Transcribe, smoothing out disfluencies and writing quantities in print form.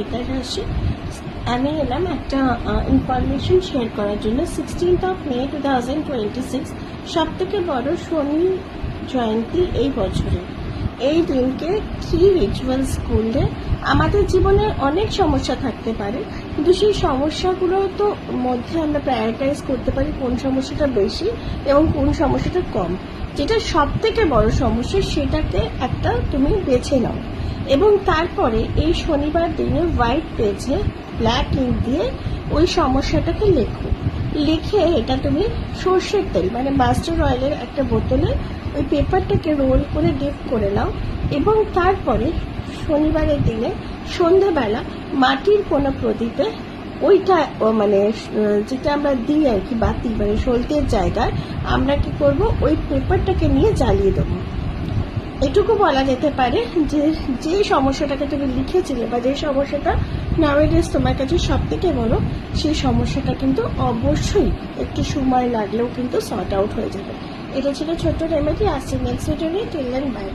সঙ্গীতা রাশি। আমি এলাম একটা ইনফরমেশন শেয়ার করার জন্য। 16th May 2026 সব থেকে বড় শনি জয়ন্তী এই বছরে। এই দিনকে 3 রিচুয়ালস করলে আমাদের জীবনে অনেক সমস্যা থাকতে পারে, কিন্তু সেই সমস্যাগুলো তো মধ্যে আমরা প্রায়োরিটাইজ করতে পারি কোন সমস্যাটা বেশি এবং কোন সমস্যাটা কম। যেটা সব থেকে বড় সমস্যা সেটাকে একটা তুমি বেছে নাও এবং তারপরে এই শনিবার দিনে হোয়াইট পেজে ব্ল্যাক ইঙ্ক দিয়ে ওই সমস্যাটাকে লিখে এটা তুমি সর্ষের তেল মানে মাস্টার অয়েলের একটা বোতলে ওই পেপারটাকে রোল করে ডিপ করে নাও এবং তারপরে শনিবারের দিনে সন্ধ্যাবেলা মাটির কোনো প্রদীপে ওইটা মানে যেটা আমরা দিই আর কি বাতি মানে সলতের জায়গায় আমরা কি করব ওই পেপারটাকে নিয়ে জ্বালিয়ে দেবো। এটুকু বলা যেতে পারে যে যে সমস্যাটাকে তুমি লিখেছিলে বা যে সমস্যাটা নাওয়াডেজ তোমার কাছে সব থেকে বড়, সেই সমস্যাটা কিন্তু অবশ্যই একটু সময় লাগলেও কিন্তু সর্ট আউট হয়ে যাবে। এটা ছিল ছোট্ট রেমেডি। আসছে নেক্সট ভিডিও নিয়ে। Till then by.